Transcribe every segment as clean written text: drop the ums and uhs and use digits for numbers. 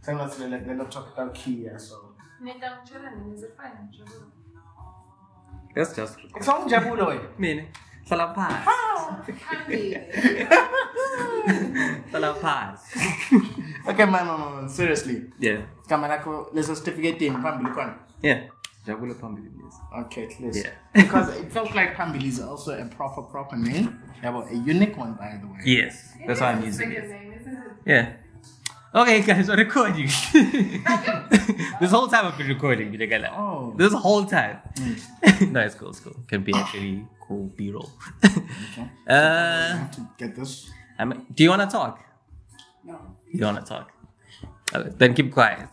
Same as the talk about Kia, so. That's just. It's on Jabulo. Mean. Salapas. Salapas. Okay, man, seriously. Yeah. Kamanako, there's a certificate in Phambilitv. Yeah. Jabulo phambilitv. Okay, at least. Yeah. Because it felt like phambilitv is also a proper name. Yeah, but a unique one, by the way. Yes. That's why I'm using it. Yeah. Okay, guys, we're recording. This whole time I've been recording. Oh. This whole time. No, it's cool. Can be actually cool B-roll. Okay. I have to get this. Do you want to talk? No. You don't want to talk? Okay, then keep quiet.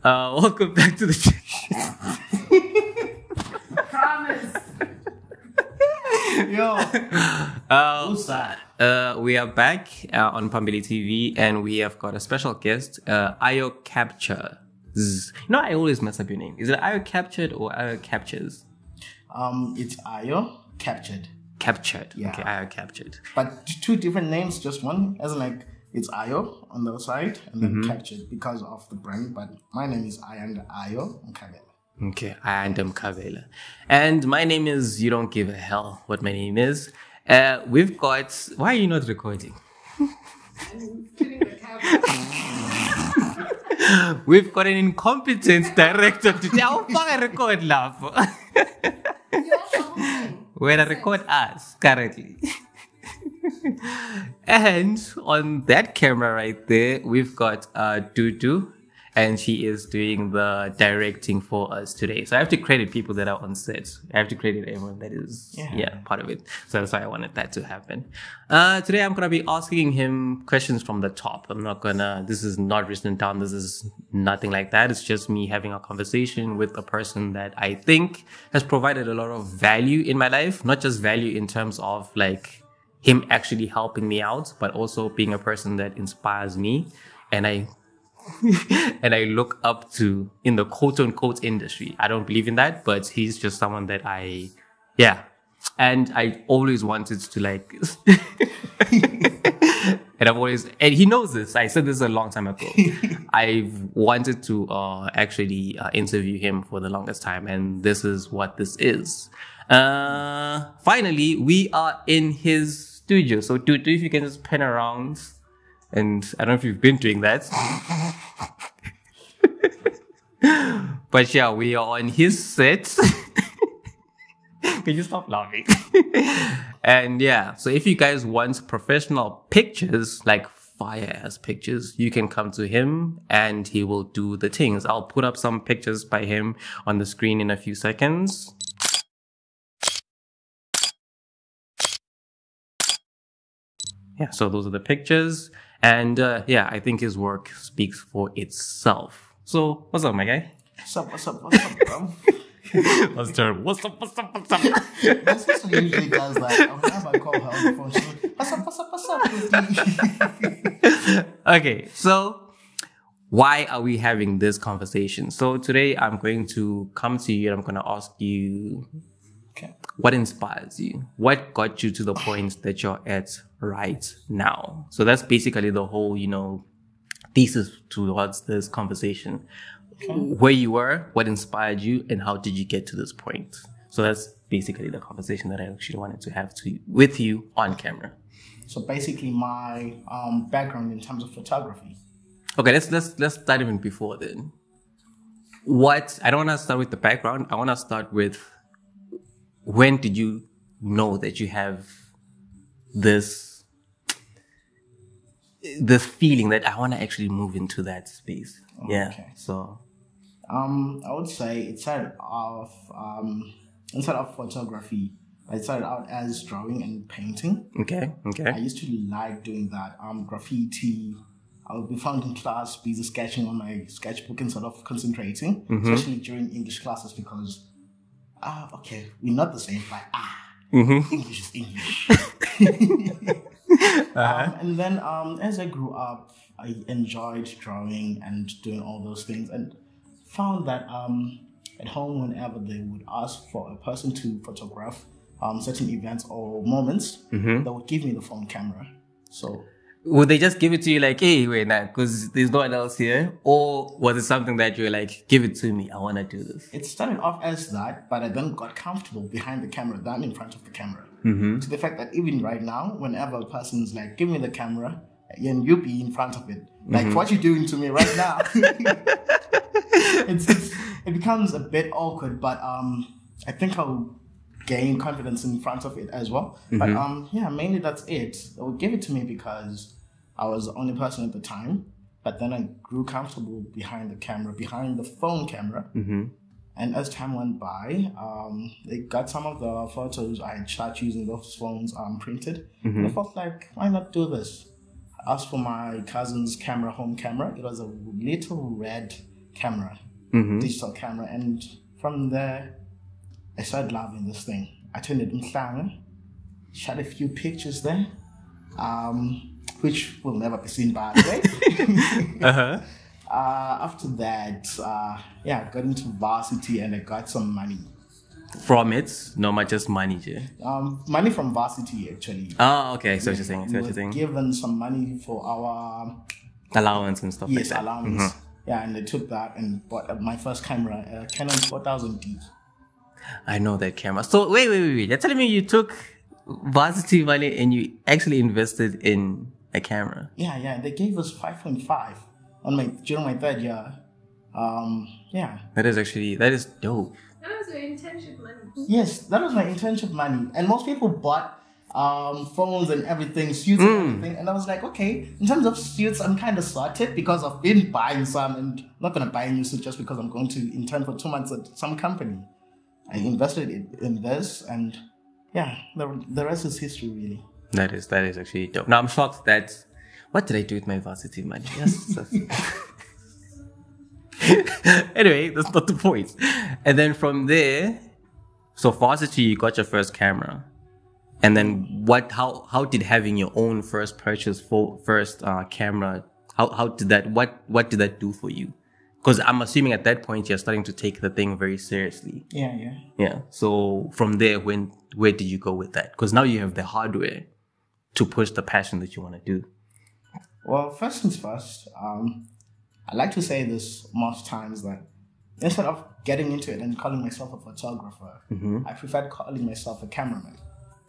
Welcome back to the Promise. Yo. Who's that? We are back on phambilitv, and we have got a special guest, Ayo Capture. I always mess up your name. Is it Ayo Captured or Ayo Captures? It's Ayo Captured. Captured. Yeah. Okay, Ayo Captured. But two different names, just one. As in like it's Ayo on the side and then Captured because of the brand. But my name is Ayanda Ayo Nkavela. Okay, Ayanda Nkavela. And my name is, you don't give a hell what my name is. We've got, why are you not recording? I'm kidding the camera. We've got an incompetent director today. I'll fucking record love. When I record us currently. And on that camera right there, we've got Dudu, and she is doing the directing for us today. So I have to credit people that are on set. I have to credit everyone that is part of it. So that's why I wanted that to happen. Today I'm gonna be asking him questions from the top. This is not written down. This is nothing like that. It's just me having a conversation with a person that I think has provided a lot of value in my life. Not just value in terms of like him actually helping me out, but also being a person that inspires me. And I look up to in the quote unquote industry. I don't believe in that, but he's just someone that and I always wanted to like, and he knows this. I said this a long time ago. I've wanted to actually interview him for the longest time, and this is what this is. Finally, we are in his studio. So Dudu, if you can just pan around. And I don't know if you've been doing that. But yeah, we are on his set. Can you stop laughing? And yeah, so if you guys want professional pictures, like fire-ass pictures, you can come to him and he will do the things. I'll put up some pictures by him on the screen in a few seconds. Yeah, so those are the pictures. And I think his work speaks for itself. So, what's up, my guy? What's up, bro? That's terrible. What's up? That's what usually does that. I call her on the phone. She's like, what's up? Okay, so why are we having this conversation? So today I'm going to come to you and I'm going to ask you, what inspires you? What got you to the point that you're at right now? So that's basically the whole, thesis towards this conversation. Where you were, what inspired you, and how did you get to this point? So that's basically the conversation that I actually wanted to have with you on camera. So basically my background in terms of photography. Okay, let's start even before then. I don't want to start with the background. I want to start with, when did you know that you have this feeling that I want to actually move into that space? Okay. So I would say it started off instead of photography, it started out as drawing and painting. Okay. I used to like doing that. Graffiti. I would be found in class busy sketching on my sketchbook and sort of concentrating, especially during English classes because we're not the same. Like English is English. And then as I grew up, I enjoyed drawing and doing all those things, and found that at home, whenever they would ask for a person to photograph certain events or moments, they would give me the phone camera. So would they just give it to you like, hey, wait, nah, because there's no one else here? Or was it something that you're like, give it to me, I want to do this? It started off as that, but I then got comfortable behind the camera than in front of the camera. To the fact that even right now, whenever a person's like, give me the camera, and you be in front of it. Like what you're doing to me right now. It becomes a bit awkward, but I think I'll gain confidence in front of it as well. But yeah, mainly that's it. They would give it to me because I was the only person at the time. But then I grew comfortable behind the camera, behind the phone camera. And as time went by, they got some of the photos I had shot using those phones printed. And I felt like, why not do this? I asked for my cousin's camera, home camera. It was a little red camera, digital camera. And from there, I started loving this thing. I turned it in Mhlanga, shot a few pictures there, which will never be seen by the way. After that, yeah, I got into varsity and I got some money. From it? No, not just money, Jay. Money from varsity, actually. Oh, okay. So what you're saying. We were given some money for our allowance and stuff like that. Yes, allowance. Yeah, and they took that and bought my first camera, a Canon 4000D. I know that camera. So wait. You're telling me you took varsity money and you actually invested in a camera? Yeah. They gave us 5.5 during my third year. Yeah. That is dope. That was your internship money. Yes, that was my internship money. And most people bought phones and everything, suits and everything. And I was like, okay, in terms of suits, I'm kind of sorted because I've been buying some and I'm not going to buy a new suit just because I'm going to intern for 2 months at some company. I invested in this and yeah, the rest is history really. That is actually dope. Now I'm shocked that, what did I do with my varsity money? Yes. Anyway, that's not the point. And then from there, so varsity, you got your first camera. And then how did having your own first camera, how did that, what did that do for you? Because I'm assuming at that point you're starting to take the thing very seriously. Yeah. So from there, where did you go with that? Because now you have the hardware to push the passion that you want to do. Well, first things first, I like to say this most times that instead of getting into it and calling myself a photographer, I preferred calling myself a cameraman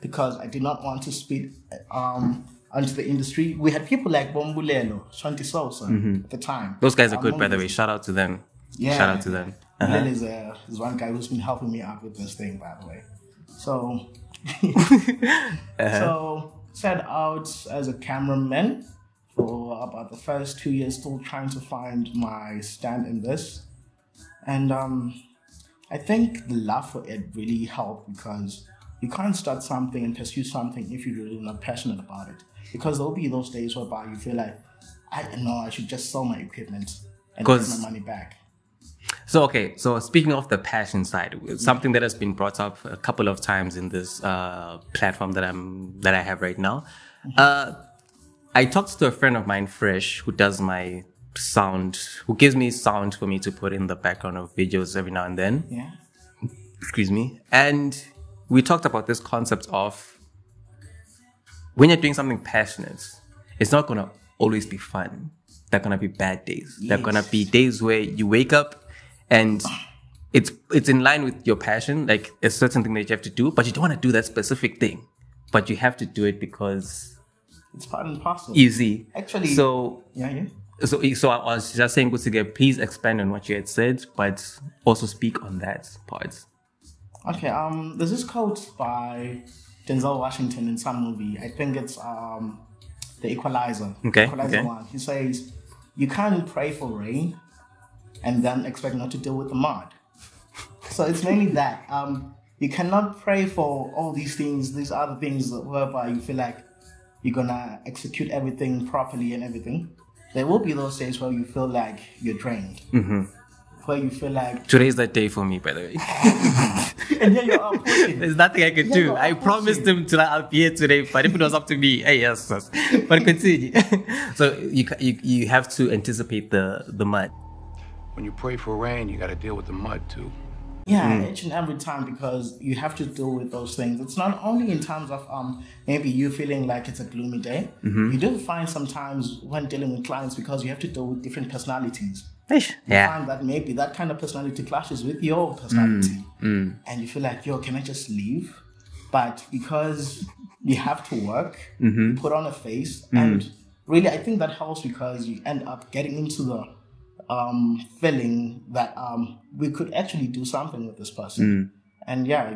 because I did not want to speed onto the industry. We had people like Bombulelo, Shanti Sosa at the time. Those guys are good, by the way. Shout out to them. Yeah. Shout out to them. Bombulelo is one guy who's been helping me out with this thing, by the way. So, so set out as a cameraman for about the first 2 years, still trying to find my stand in this. And I think the love for it really helped because you can't start something and pursue something if you're really not passionate about it. Because there'll be those days whereby you feel like, I should just sell my equipment and get my money back. So, okay. So speaking of the passion side, something that has been brought up a couple of times in this platform that I have right now. I talked to a friend of mine, Fresh, who does my sound, who gives me sound for me to put in the background of videos every now and then. Yeah. Excuse me. And we talked about this concept of when you're doing something passionate, it's not going to always be fun. There are going to be bad days. Yes. There are going to be days where you wake up and it's in line with your passion, like a certain thing that you have to do, but you don't want to do that specific thing. But you have to do it because it's part and parcel. Easy. Actually. So yeah. So I was just saying, Kutsige, please expand on what you had said, but also speak on that part. Okay. There's this quote by Denzel Washington in some movie. I think it's The Equalizer. Okay. Equalizer 1. He says, "You can't pray for rain and then expect not to deal with the mud." So it's mainly that. You cannot pray for all these things, these other things whereby you feel like you're gonna execute everything properly and everything. There will be those days where you feel like you're drained. Where you feel like... Today's that day for me, by the way. And here you are pushing. There's nothing I can do. I promised him I'll be here today, but if it was up to me, hey, yes. But continue. So you have to anticipate the mud. When you pray for rain, you got to deal with the mud too. Yeah, each and every time, because you have to deal with those things. It's not only in terms of maybe you feeling like it's a gloomy day. You do find sometimes when dealing with clients, because you have to deal with different personalities. You find that maybe that kind of personality clashes with your personality, and you feel like, yo, can I just leave? But because you have to work, you put on a face, and really, I think that helps because you end up getting into the feeling that we could actually do something with this person. And yeah,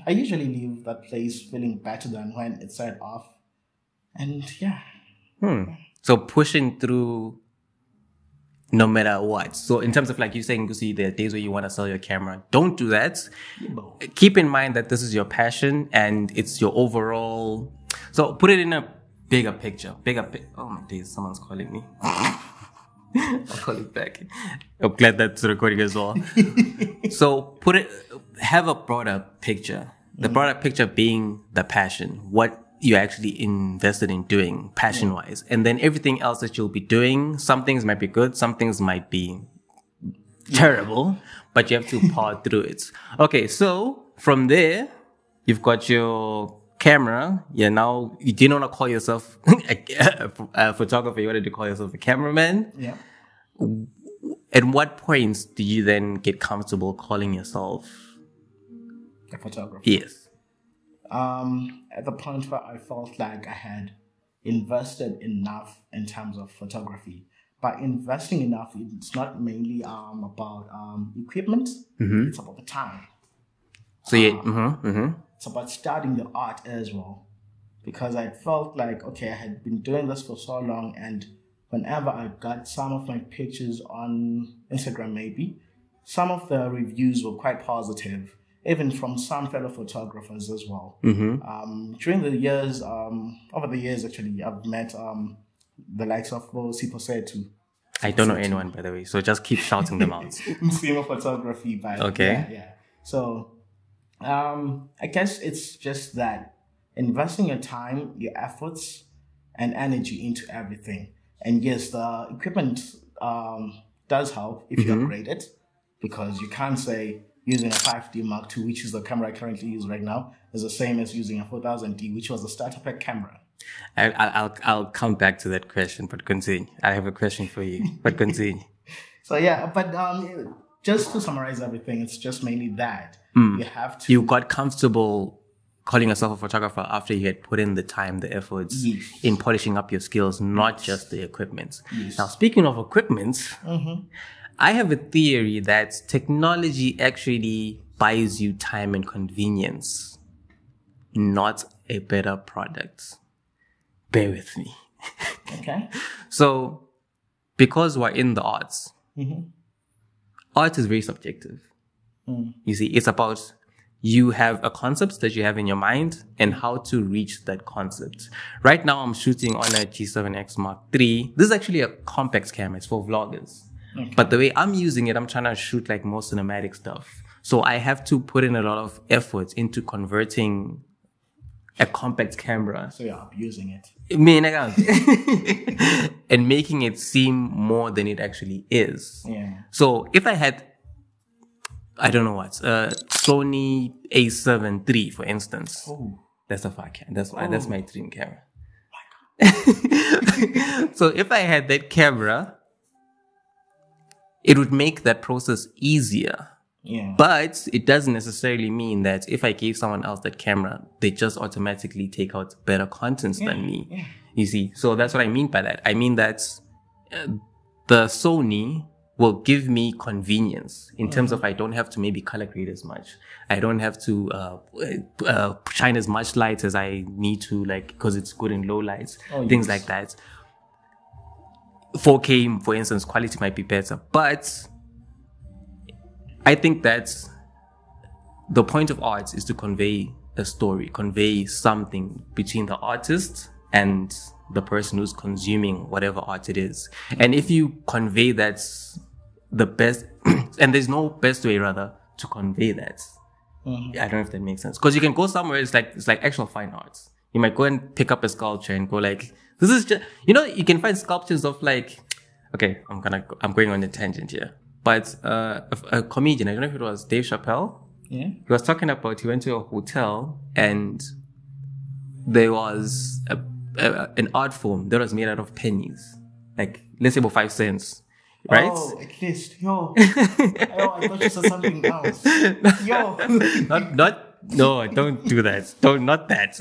I usually leave that place feeling better than when it started off. And yeah. So pushing through no matter what. So in terms of like you saying, you see, there are days where you want to sell your camera. Don't do that. Keep in mind that this is your passion and it's your overall. So put it in a bigger picture. Oh my days, someone's calling me. I'll call it back. I'm glad that's recording as well. So have a broader picture. The broader picture being the passion, what you're actually invested in doing passion-wise. And then everything else that you'll be doing, some things might be good, some things might be terrible, but you have to power through it. Okay, so from there, you've got your camera. You didn't want to call yourself a photographer, you wanted to call yourself a cameraman. Yeah. At what points do you then get comfortable calling yourself a photographer? Yes. At the point where I felt like I had invested enough in terms of photography. By investing enough, it's not mainly about equipment, it's about the time. So it's about studying the art as well. Because I felt like, okay, I had been doing this for so long, and whenever I got some of my pictures on Instagram maybe, some of the reviews were quite positive, even from some fellow photographers as well. During the years, over the years actually, I've met the likes of Sipo Setu. I don't know anyone, by the way, so just keep shouting them out. Msimo photography, by okay. Yeah. So I guess it's just that investing your time, your efforts, and energy into everything. And yes, the equipment does help if you upgrade it, because you can't say using a 5D Mark II, which is the camera I currently use right now, is the same as using a 4000D, which was a starter pack camera. I'll come back to that question, but continue. I have a question for you, but continue. So yeah, but just to summarize everything, it's just mainly that you have to. You got comfortable calling yourself a photographer after you had put in the time, the efforts in polishing up your skills, not just the equipment. Now, speaking of equipment, I have a theory that technology actually buys you time and convenience, not a better product. Bear with me. Okay. So, because we're in the arts, art is very subjective. You see, it's about you have a concept that you have in your mind and how to reach that concept. Right now, I'm shooting on a G7X Mark III. This is actually a compact camera. It's for vloggers. But the way I'm using it, I'm trying to shoot like more cinematic stuff. So I have to put in a lot of effort into converting a compact camera. So you're abusing it. And making it seem more than it actually is. Yeah. So if I had, I don't know what, Sony A7 III, for instance. That's a far camera. That's my dream camera. So if I had that camera, it would make that process easier. Yeah. But it doesn't necessarily mean that if I gave someone else that camera, they just automatically take out better contents than me. Yeah. You see? So that's what I mean by that. I mean that the Sony will give me convenience in terms of I don't have to maybe color grade as much. I don't have to shine as much light as I need to, like, because it's good in low lights, things like that. 4K, for instance, quality might be better, but I think that the point of art is to convey a story, convey something between the artist and the person who's consuming whatever art it is. And if you convey that's the best, and there's no best way rather to convey that. I don't know if that makes sense. Because you can go somewhere, it's like actual fine arts. You might go and pick up a sculpture and go like, this is just, you know, you can find sculptures of like, okay, I'm going on a tangent here. but a comedian, I don't know if it was Dave Chappelle. Yeah. He was talking about he went to a hotel and there was an art form that was made out of pennies, like let's say about 5 cents. Right? Oh, at least. Yo. I thought you said something else. Yo. No, don't do that. Not that.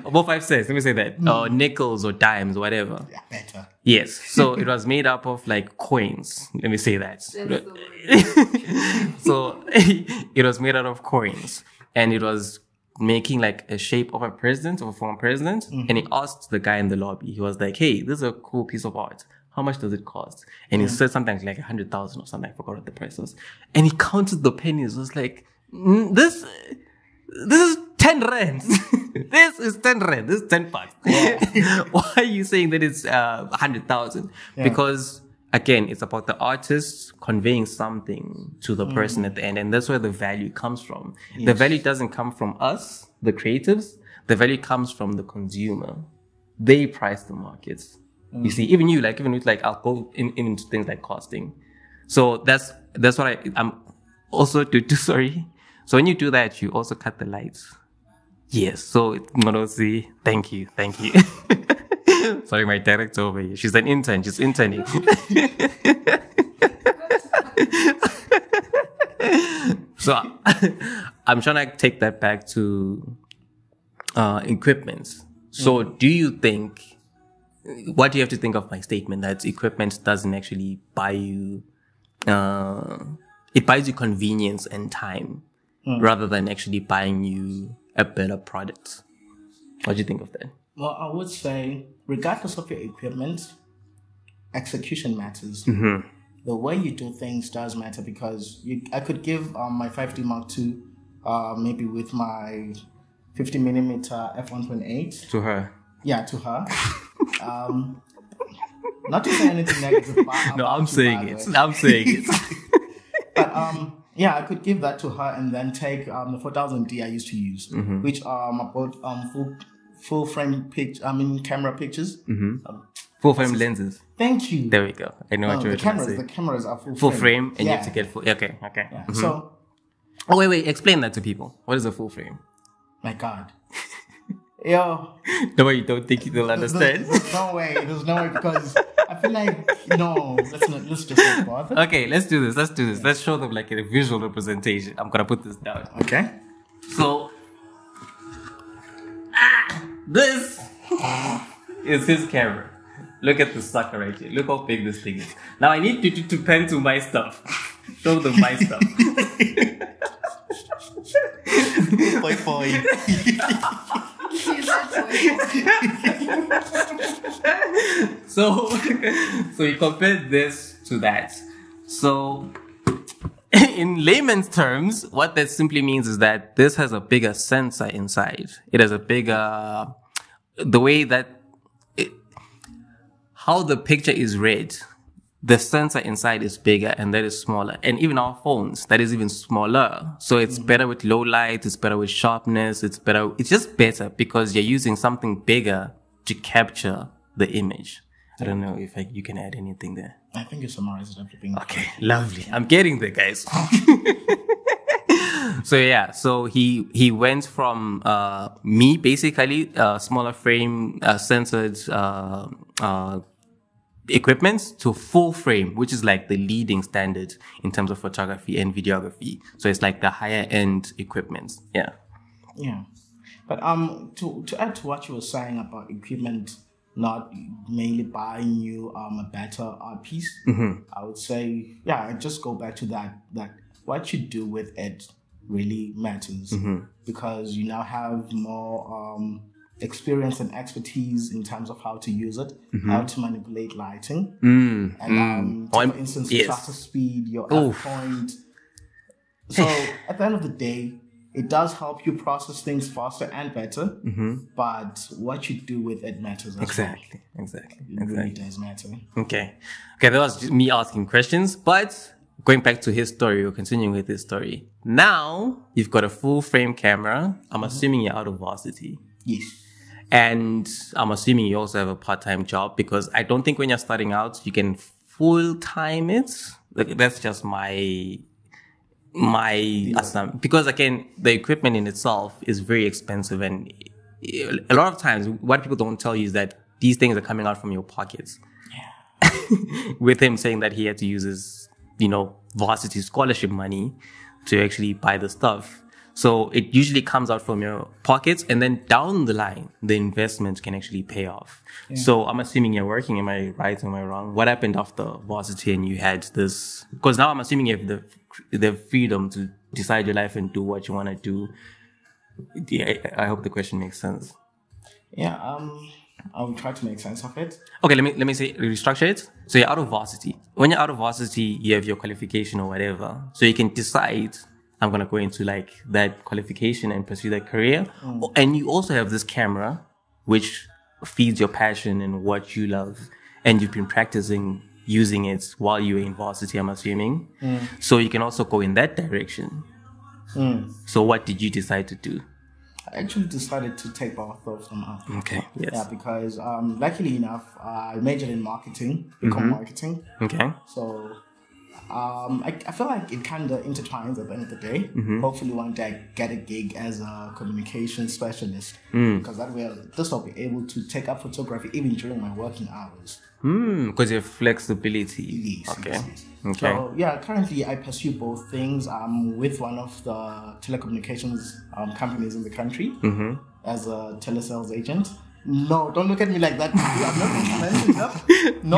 About 5 cents, let me say that. Or nickels or dimes, whatever. Yeah, better. Yes. So it was made up of like coins. Let me say that. That's the word. So it was made out of coins. And it was making like a shape of a president, of a former president. And he asked the guy in the lobby, he was like, hey, this is a cool piece of art. How much does it cost? And he said something like 100,000 or something. I forgot what the price was. And he counted the pennies. It was like, this is 10 rand. This is 10 rand. This is 10 bucks. Yeah. Why are you saying that it's 100,000? Yeah. Because again, it's about the artist conveying something to the person at the end. And that's where the value comes from. Yes. The value doesn't come from us, the creatives. The value comes from the consumer. They price the markets. You see, even with like, I'll go into things like costing. So that's what I'm also sorry. So when you do that, you also cut the lights. Yes. So see, thank you. Sorry, my director over here. She's an intern. She's interning. So I'm trying to take that back to equipment. So do you think? What do you have to think of my statement that equipment doesn't actually buy you, it buys you convenience and time rather than actually buying you a better product? What do you think of that? Well, I would say, regardless of your equipment, execution matters. The way you do things does matter because I could give my 5D Mark II maybe with my 50mm f1.8 to her. Yeah, to her. Not to say anything negative. I'm saying it. But yeah, I could give that to her and then take the 4000D I used to use, which are about full frame camera pictures. Full frame lenses. Thank you. There we go. I know what you're trying to say. The cameras are full frame, and you have to get full. Okay. Yeah. So. Oh wait. Explain that to people. What is a full frame? My God. Yo. No, you don't think you'll understand? There's no way because I feel like, let's just not bother. Okay, let's do this. Let's show them like a visual representation. I'm gonna put this down. Okay. So, this is his camera. Look at the sucker right here. Look how big this thing is. Now I need you to pan to my stuff. Show them my stuff. Boy. So you compare this to that. So in layman's terms, what that simply means is that this has a bigger sensor inside. It has a bigger, the way that how the picture is read, the sensor inside is bigger and that is smaller. And even our phones, that is even smaller. So it's better with low light, it's better with sharpness, it's just better because you're using something bigger to capture the image. I don't know if you can add anything there. I think you summarized everything. Okay, lovely. I'm getting there, guys. So he went from me basically smaller frame censored equipment to full frame, which is like the leading standard in terms of photography and videography. So it's like the higher end equipment. Yeah. But to add to what you were saying about equipment not mainly buying you a better art piece, I would say, I just go back to that what you do with it really matters because you now have more experience and expertise in terms of how to use it, how to manipulate lighting, and for instance, shutter speed, your f-point. So at the end of the day, it does help you process things faster and better, but what you do with it matters as well. Exactly. It really does matter. Okay, that was just me asking questions, but going back to his story, or continuing with his story. Now, you've got a full frame camera. I'm assuming you're out of varsity. Yes. And I'm assuming you also have a part-time job because I don't think when you're starting out, you can full-time it. like, that's just my assumption, because again, the equipment in itself is very expensive, and a lot of times what people don't tell you is that these things are coming out from your pockets. With him saying that he had to use his, varsity scholarship money to actually buy the stuff. So it usually comes out from your pockets, and then down the line, the investment can actually pay off. Yeah. So I'm assuming you're working. Am I right? Am I wrong? What happened after varsity and you had this? Because now I'm assuming you have the freedom to decide your life and do what you want to do. Yeah, I hope the question makes sense. Yeah, I'll try to make sense of it. Okay, let me say, restructure it. So you're out of varsity. When you're out of varsity, you have your qualification or whatever. So you can decide, I'm going to go into like that qualification and pursue that career. And you also have this camera, which feeds your passion and what you love. And you've been practicing using it while you were in varsity, I'm assuming. So you can also go in that direction. So what did you decide to do? I actually decided to take both of them up. Okay, yes. Yeah, because luckily enough, I majored in marketing, marketing. Okay. So I feel like it kind of intertwines at the end of the day. Hopefully one day I get a gig as a communication specialist, because that way at least I'll be able to take up photography even during my working hours. Because you have flexibility. Yes. Okay. Yes. Okay. So yeah, currently I pursue both things. I'm with one of the telecommunications companies in the country as a telesales agent. No, don't look at me like that. I'm not going to mention that. No,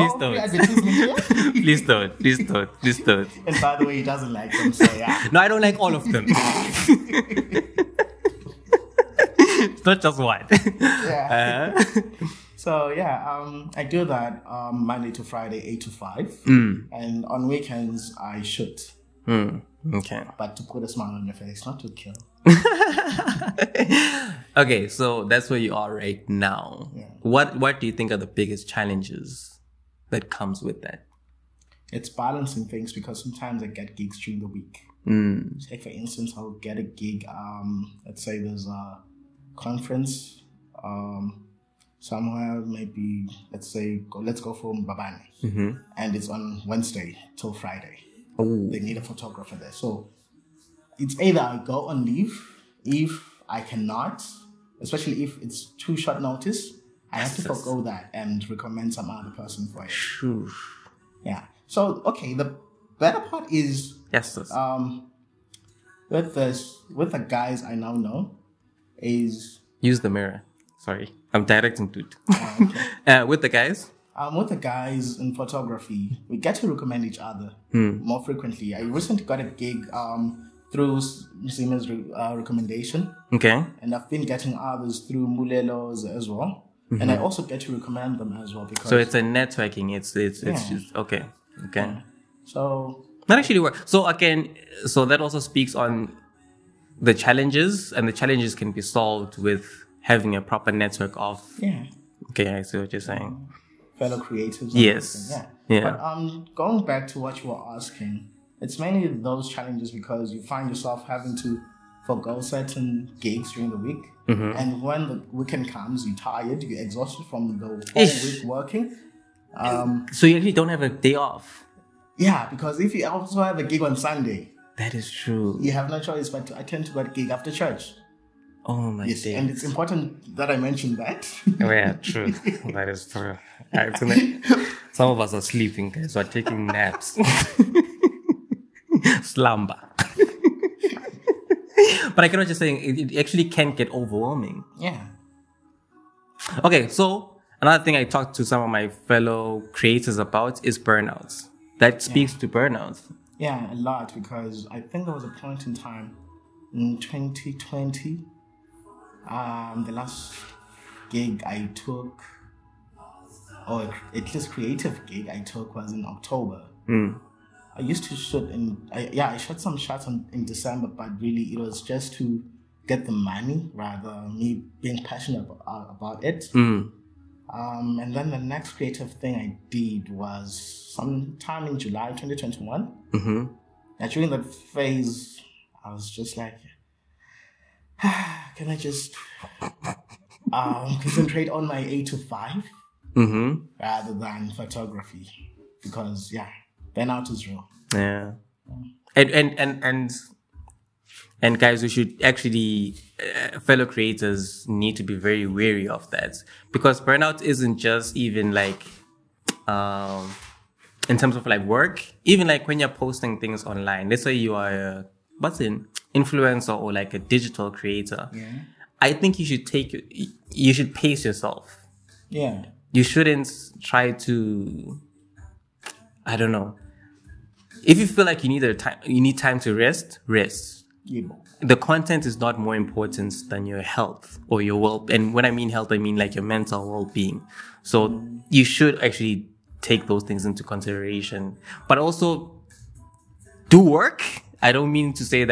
please don't. Please don't. And by the way, he doesn't like them, so yeah. No, I don't like all of them. It's not just one. Yeah. So yeah, I do that Monday to Friday, 8 to 5. And on weekends, I shoot. Okay. But to put a smile on your face, not to kill. Okay, so that's where you are right now. Yeah. What do you think are the biggest challenges that comes with that? It's balancing things, because sometimes I get gigs during the week. Say for instance, I'll get a gig, let's say there's a conference somewhere, maybe let's go for Mbabane, and it's on Wednesday till Friday. They need a photographer there, so it's either I go on leave. If I cannot, especially if it's too short notice, I have to forgo that and recommend some other person for it. Sure. Yeah. So okay, the better part is with the guys I now know is use the mirror. Sorry, I'm directing to it. Okay. With the guys. With the guys in photography, we get to recommend each other more frequently. I recently got a gig through Zima's recommendation. Okay. And I've been getting others through Mulelo's as well. And I also get to recommend them as well, because so it's a networking. It's just okay. Yeah. So that actually works. So again, so that also speaks on the challenges, and the challenges can be solved with having a proper network of. Yeah. Okay, I see what you're saying. Fellow creatives. Yes. Yeah. But going back to what you were asking, it's mainly those challenges because you find yourself having to forgo certain gigs during the week. And when the weekend comes, you're tired, you're exhausted from the whole week working. So you actually don't have a day off. Yeah, because if you also have a gig on Sunday, that is true. You have no choice but to attend to that gig after church. Oh my days. And it's important that I mention that. Oh, yeah, true. That is true. Some of us are sleeping, guys. We're taking naps. Slumber. But I cannot just say it actually can get overwhelming. Yeah. Okay, so another thing I talked to some of my fellow creators about is burnouts. That speaks to burnouts. Yeah, a lot, because I think there was a point in time in 2020, the last gig I took, or at least creative gig I took, was in October. I used to shoot I shot some shots in December, but really it was just to get the money rather than me being passionate about it. And then the next creative thing I did was sometime in July 2021. And during that phase, I was just like, can I just concentrate on my 8 to 5 rather than photography? Because Burnout is real. Yeah. And guys, we should actually, fellow creators need to be very wary of that, because burnout isn't just even like, in terms of like work, even like when you're posting things online. Let's say you are a influencer or like a digital creator. Yeah. I think you should pace yourself. Yeah. You shouldn't try to, I don't know. If you feel like you need time to rest. Yeah. The content is not more important than your health or your and when I mean health, I mean like your mental well-being. So you should actually take those things into consideration, but also do work. I don't mean to say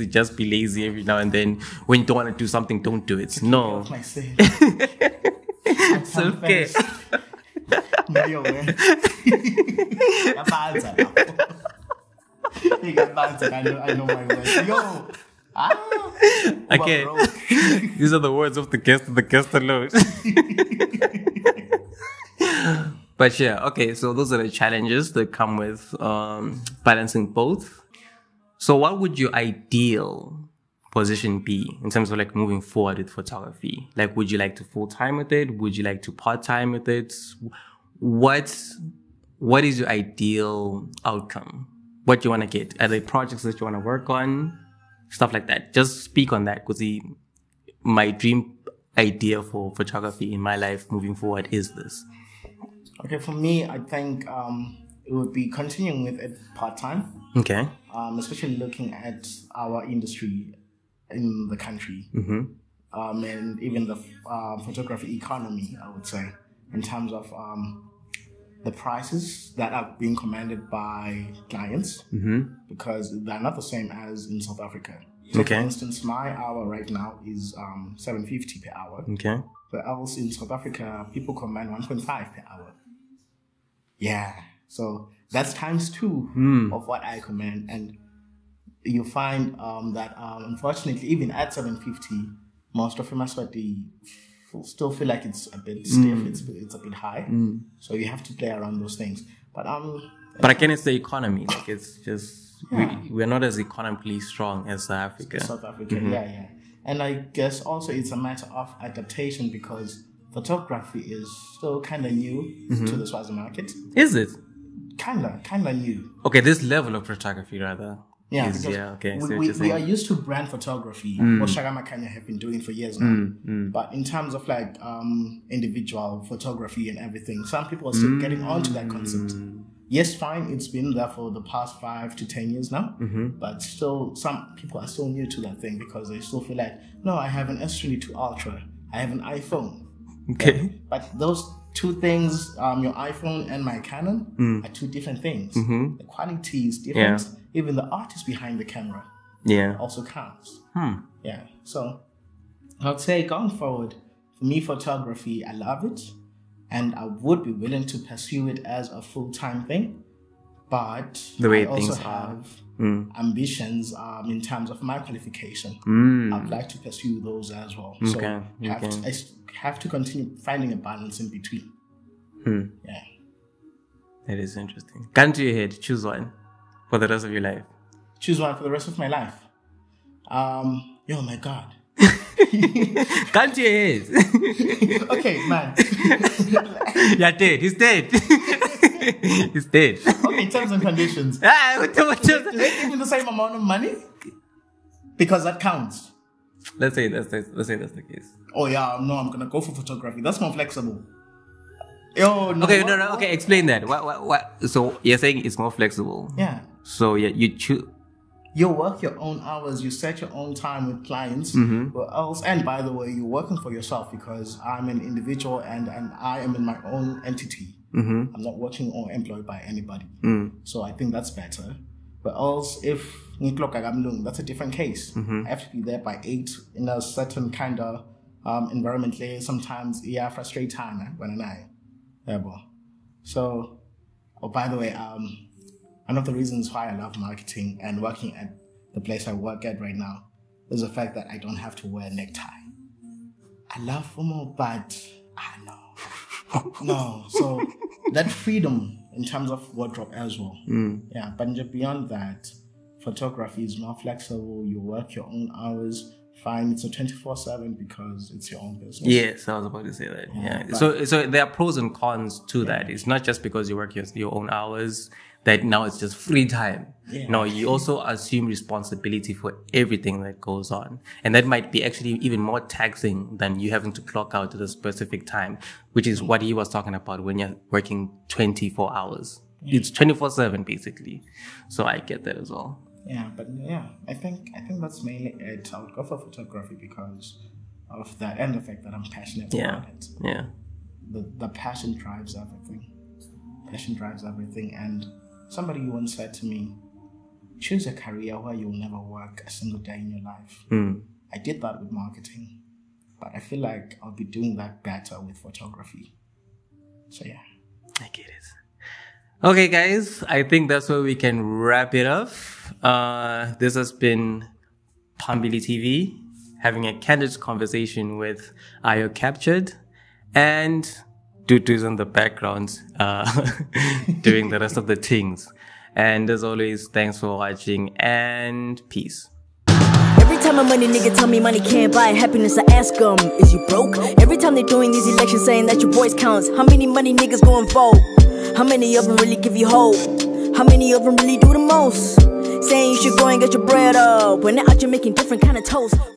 just be lazy every now and then. When you don't want to do something, don't do it. No. Self-care. No, you're weird. I know my words. Yo. Okay. These are the words of the guest alone. But yeah, okay, so those are the challenges that come with balancing both. So what would your ideal position be in terms of like moving forward with photography? Like, would you like to full-time with it? Would you like to part-time with it? What is your ideal outcome? What do you want to get? Are there projects that you want to work on? Stuff like that. Just speak on that, because my dream idea for photography in my life moving forward is this. Okay, for me, I think it would be continuing with it part-time. Okay. Especially looking at our industry in the country. And even the photography economy, I would say, in terms of the prices that are being commanded by clients, because they're not the same as in South Africa. So for instance, my hour right now is $7.50 per hour. Okay. But else in South Africa, people command 1.5 per hour. Yeah. So that's times 2 of what I command. And you find that unfortunately, even at $7.50, most of them still feel like it's a bit stiff, it's a bit high. So you have to play around those things. But again, it's the economy. Like, it's just we're not as economically strong as South Africa. South Africa, yeah. And I guess also it's a matter of adaptation, because photography is still kind of new to the Swazi market. Is it? Kind of new. Okay, this level of photography rather. Yeah, we are used to brand photography, what Shagama Kanya have been doing for years now. But in terms of like individual photography and everything, some people are still getting onto that concept. Yes, fine, it's been there for the past 5 to 10 years now, but still some people are still new to that thing, because they still feel like, no, I have an S22 Ultra, I have an iPhone. Okay. Yeah? But those two things, your iPhone and my Canon, are two different things. The quality is different. Yeah. Even the artist behind the camera also counts. Yeah. So I would say going forward, for me, photography, I love it. And I would be willing to pursue it as a full-time thing. But I also have ambitions in terms of my qualification. I'd like to pursue those as well. So I have to continue finding a balance in between. Yeah. That is interesting. Gun to your head, choose one for the rest of your life. Choose one for the rest of my life. Oh my God. Gun to your head. Okay, man. You're dead. He's dead. He's dead. Okay, terms and conditions. Do they give me the same amount of money? Because that counts. Let's say that's the case. Oh yeah, no, I'm gonna go for photography. That's more flexible. Yo, no. Okay, okay, explain that. What? So you're saying it's more flexible? Yeah. So you choose. You work your own hours, you set your own time with clients, or else, and by the way, you're working for yourself, because I'm an individual and I am in my own entity. I'm not working or employed by anybody. So I think that's better. But else, if that's a different case. I have to be there by 8 in a certain kind of environment. Sometimes, frustrate time when I. So, by the way, one of the reasons why I love marketing and working at the place I work at right now is the fact that I don't have to wear a necktie. I love FOMO, but I know. No, so that freedom in terms of wardrobe as well. Yeah, but beyond that, photography is more flexible. You work your own hours. Fine, it's a 24/7 because it's your own business. Yes, I was about to say that. Yeah. So there are pros and cons to that. It's not just because you work your own hours that now it's just free time. Yeah. No, you also assume responsibility for everything that goes on. And that might be actually even more taxing than you having to clock out at a specific time, which is what he was talking about when you're working 24 hours. Yeah. It's 24/7 basically. So I get that as well. Yeah, but yeah, I think that's mainly it. I would go for photography because of that and the fact that I'm passionate about it. Yeah. The passion drives everything. Passion drives everything. And somebody once said to me, choose a career where you'll never work a single day in your life. I did that with marketing, but I feel like I'll be doing that better with photography. So yeah. I get it. Okay, guys, I think that's where we can wrap it up. This has been phambilitv, having a candid conversation with Ayo Captured, and Dudu's in the background, doing the rest of the things. And as always, thanks for watching and peace. Every time a money nigga tell me money can't buy happiness, I ask them, is you broke? Every time they're doing these elections saying that your voice counts, how many money niggas gon' vote? How many of them really give you hope? How many of them really do the most? Saying you should go and get your bread up when they're out here making different kind of toast.